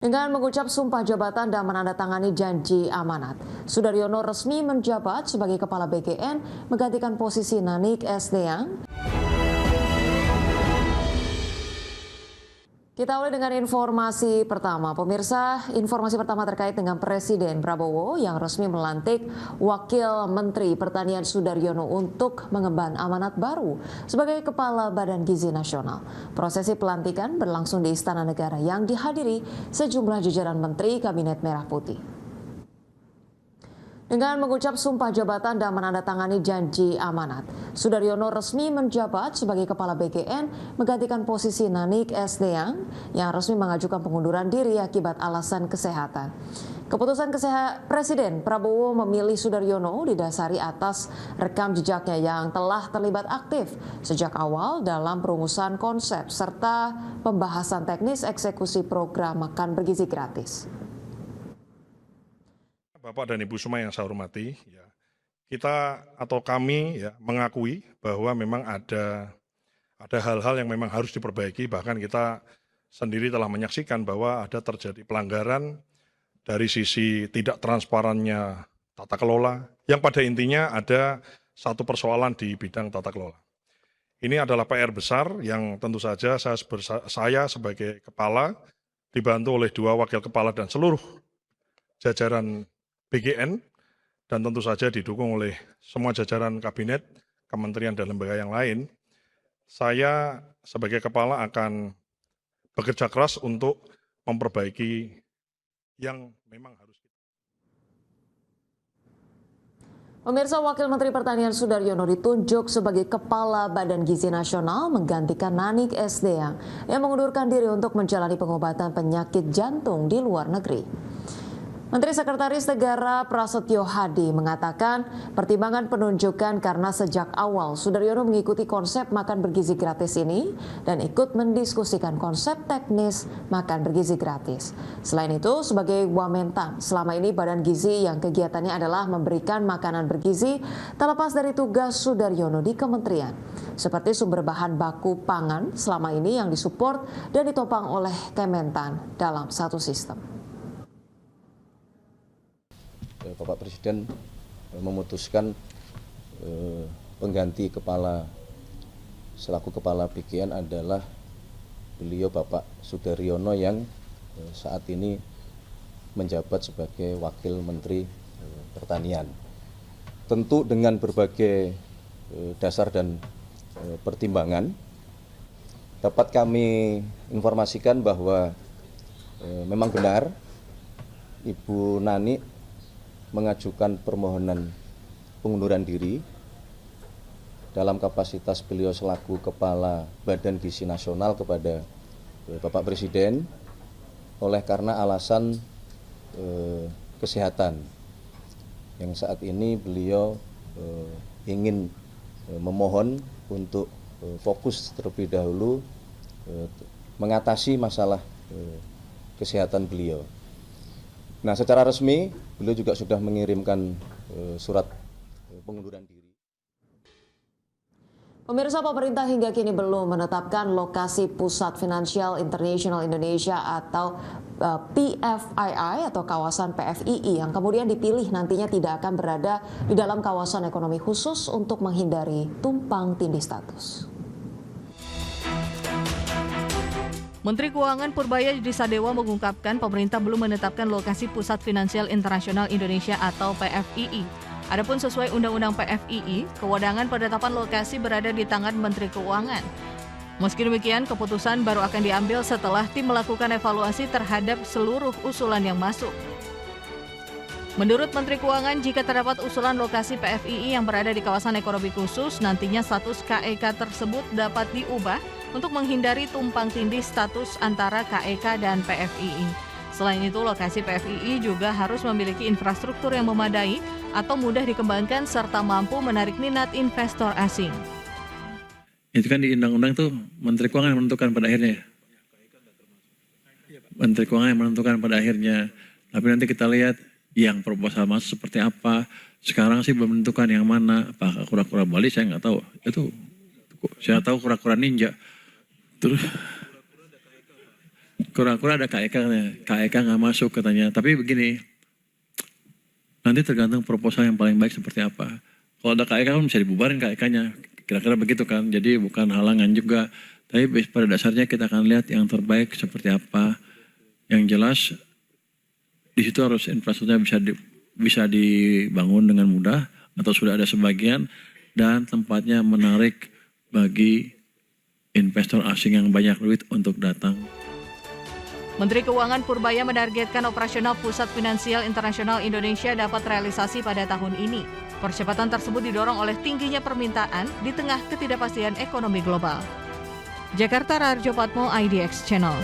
Dengan mengucap sumpah jabatan dan menandatangani janji amanat, Sudaryono resmi menjabat sebagai Kepala BKN menggantikan posisi Nanik S. Deang. Kita awali dengan informasi pertama. Pemirsa, informasi pertama terkait dengan Presiden Prabowo yang resmi melantik Wakil Menteri Pertanian Sudaryono untuk mengemban amanat baru sebagai Kepala Badan Gizi Nasional. Prosesi pelantikan berlangsung di Istana Negara yang dihadiri sejumlah jajaran Menteri Kabinet Merah Putih. Dengan mengucap sumpah jabatan dan menandatangani janji amanat, Sudaryono resmi menjabat sebagai Kepala BKN menggantikan posisi Nanik S. Deang yang resmi mengajukan pengunduran diri akibat alasan kesehatan. Keputusan Presiden Prabowo memilih Sudaryono didasari atas rekam jejaknya yang telah terlibat aktif sejak awal dalam perumusan konsep serta pembahasan teknis eksekusi program makan bergizi gratis. Bapak dan Ibu semua yang saya hormati, kita atau kami mengakui bahwa memang ada hal-hal yang memang harus diperbaiki, bahkan kita sendiri telah menyaksikan bahwa ada terjadi pelanggaran dari sisi tidak transparannya tata kelola, yang pada intinya ada satu persoalan di bidang tata kelola. Ini adalah PR besar yang tentu saja saya sebagai kepala dibantu oleh 2 wakil kepala dan seluruh jajaran BKN, dan tentu saja didukung oleh semua jajaran kabinet, kementerian dan lembaga yang lain. Saya sebagai kepala akan bekerja keras untuk memperbaiki yang memang harus. Pemirsa, Wakil Menteri Pertanian Sudaryono ditunjuk sebagai Kepala Badan Gizi Nasional menggantikan Nanik S. Deang yang mengundurkan diri untuk menjalani pengobatan penyakit jantung di luar negeri. Menteri Sekretaris Negara Prasetyo Hadi mengatakan pertimbangan penunjukan karena sejak awal Sudaryono mengikuti konsep makan bergizi gratis ini dan ikut mendiskusikan konsep teknis makan bergizi gratis. Selain itu, sebagai Wamentan, selama ini Badan Gizi yang kegiatannya adalah memberikan makanan bergizi terlepas dari tugas Sudaryono di kementerian, seperti sumber bahan baku pangan selama ini yang disupport dan ditopang oleh Kementan dalam satu sistem. Bapak Presiden memutuskan pengganti selaku kepala BKN adalah beliau Bapak Sudaryono yang saat ini menjabat sebagai Wakil Menteri Pertanian. Tentu dengan berbagai dasar dan pertimbangan dapat kami informasikan bahwa memang benar Ibu Nani mengajukan permohonan pengunduran diri dalam kapasitas beliau selaku Kepala Badan Gizi Nasional kepada Bapak Presiden oleh karena alasan kesehatan yang saat ini beliau ingin memohon untuk fokus terlebih dahulu mengatasi masalah kesehatan beliau. Nah, secara resmi beliau juga sudah mengirimkan surat pengunduran diri. Pemirsa, pemerintah hingga kini belum menetapkan lokasi Pusat Finansial Internasional Indonesia atau PFII atau kawasan PFII yang kemudian dipilih nantinya tidak akan berada di dalam kawasan ekonomi khusus untuk menghindari tumpang tindih status. Menteri Keuangan Purbaya Yudhisadewa mengungkapkan pemerintah belum menetapkan lokasi Pusat Finansial Internasional Indonesia atau PFII. Adapun sesuai Undang-Undang PFII, kewenangan penetapan lokasi berada di tangan Menteri Keuangan. Meski demikian, keputusan baru akan diambil setelah tim melakukan evaluasi terhadap seluruh usulan yang masuk. Menurut Menteri Keuangan, jika terdapat usulan lokasi PFII yang berada di kawasan ekonomi khusus, nantinya status KEK tersebut dapat diubah untuk menghindari tumpang tindih status antara KEK dan PFII. Selain itu, lokasi PFII juga harus memiliki infrastruktur yang memadai atau mudah dikembangkan serta mampu menarik minat investor asing. Itu kan di undang-undang tuh Menteri Keuangan yang menentukan pada akhirnya. Menteri Keuangan yang menentukan pada akhirnya. Tapi nanti kita lihat yang proposal masuk seperti apa. Sekarang sih belum menentukan yang mana. Apakah kura-kura Bali saya nggak tahu. Itu saya tahu kura-kura ninja. Terus Kura-kura ada KEK, KEK nggak masuk katanya. Tapi begini, nanti tergantung proposal yang paling baik seperti apa. Kalau ada KEK kan bisa dibubarin KEK-nya. Kira-kira begitu kan. Jadi bukan halangan juga. Tapi pada dasarnya kita akan lihat yang terbaik seperti apa. Yang jelas di situ harus infrastrukturnya bisa dibangun dengan mudah atau sudah ada sebagian dan tempatnya menarik bagi investor asing yang banyak duit untuk datang. Menteri Keuangan Purbaya menargetkan operasional Pusat Finansial Internasional Indonesia dapat realisasi pada tahun ini. Percepatan tersebut didorong oleh tingginya permintaan di tengah ketidakpastian ekonomi global. Jakarta, Rarjo Patmo, IDX Channel.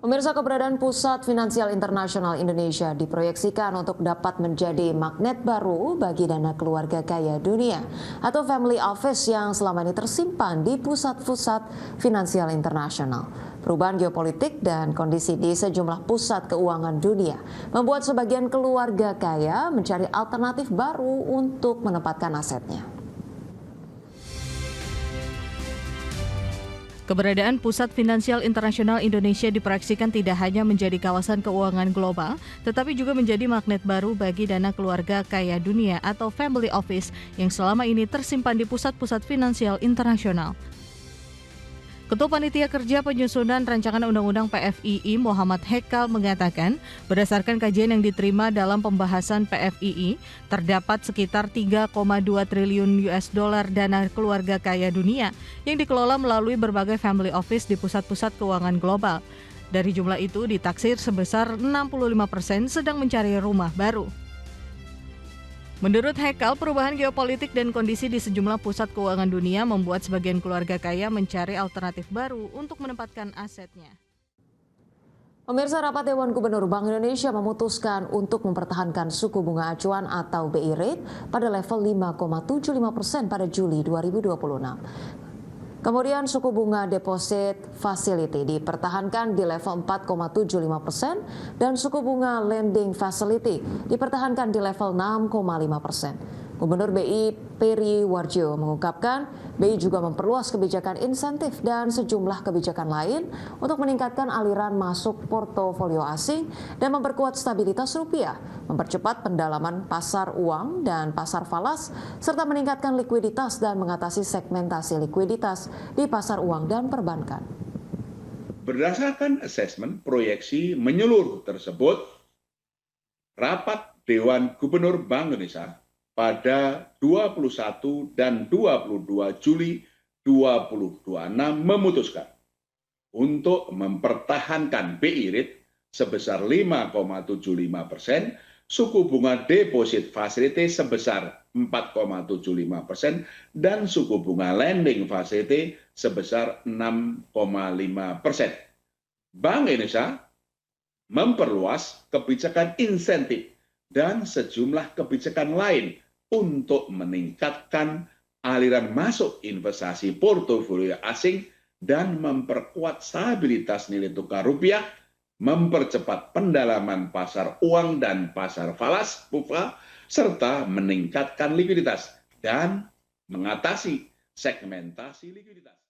Pemirsa, keberadaan Pusat Finansial Internasional Indonesia diproyeksikan untuk dapat menjadi magnet baru bagi dana keluarga kaya dunia atau family office yang selama ini tersimpan di pusat-pusat finansial internasional. Perubahan geopolitik dan kondisi di sejumlah pusat keuangan dunia membuat sebagian keluarga kaya mencari alternatif baru untuk menempatkan asetnya. Keberadaan Pusat Finansial Internasional Indonesia diproyeksikan tidak hanya menjadi kawasan keuangan global, tetapi juga menjadi magnet baru bagi dana keluarga kaya dunia atau family office yang selama ini tersimpan di pusat-pusat finansial internasional. Ketua Panitia Kerja Penyusunan Rancangan Undang-Undang PFII Muhammad Hekal mengatakan, berdasarkan kajian yang diterima dalam pembahasan PFII, terdapat sekitar 3,2 triliun US dollar dana keluarga kaya dunia yang dikelola melalui berbagai family office di pusat-pusat keuangan global. Dari jumlah itu ditaksir sebesar 65% sedang mencari rumah baru. Menurut Hekal, perubahan geopolitik dan kondisi di sejumlah pusat keuangan dunia membuat sebagian keluarga kaya mencari alternatif baru untuk menempatkan asetnya. Pemirsa, rapat Dewan Gubernur Bank Indonesia memutuskan untuk mempertahankan suku bunga acuan atau BI rate pada level 5,75% pada Juli 2026. Kemudian suku bunga deposit facility dipertahankan di level 4,75% dan suku bunga lending facility dipertahankan di level 6,5%. Gubernur BI Peri Warjio mengungkapkan BI juga memperluas kebijakan insentif dan sejumlah kebijakan lain untuk meningkatkan aliran masuk portofolio asing dan memperkuat stabilitas rupiah, mempercepat pendalaman pasar uang dan pasar falas, serta meningkatkan likuiditas dan mengatasi segmentasi likuiditas di pasar uang dan perbankan. Berdasarkan asesmen proyeksi menyeluruh tersebut, rapat Dewan Gubernur Bank Indonesia pada 21 dan 22 Juli 2026 memutuskan untuk mempertahankan BI rate sebesar 5,75%, suku bunga deposit facility sebesar 4,75% dan suku bunga lending facility sebesar 6,5%. Bank Indonesia memperluas kebijakan insentif dan sejumlah kebijakan lain untuk meningkatkan aliran masuk investasi portofolio asing dan memperkuat stabilitas nilai tukar rupiah, mempercepat pendalaman pasar uang dan pasar falas (PUFA), serta meningkatkan likuiditas dan mengatasi segmentasi likuiditas.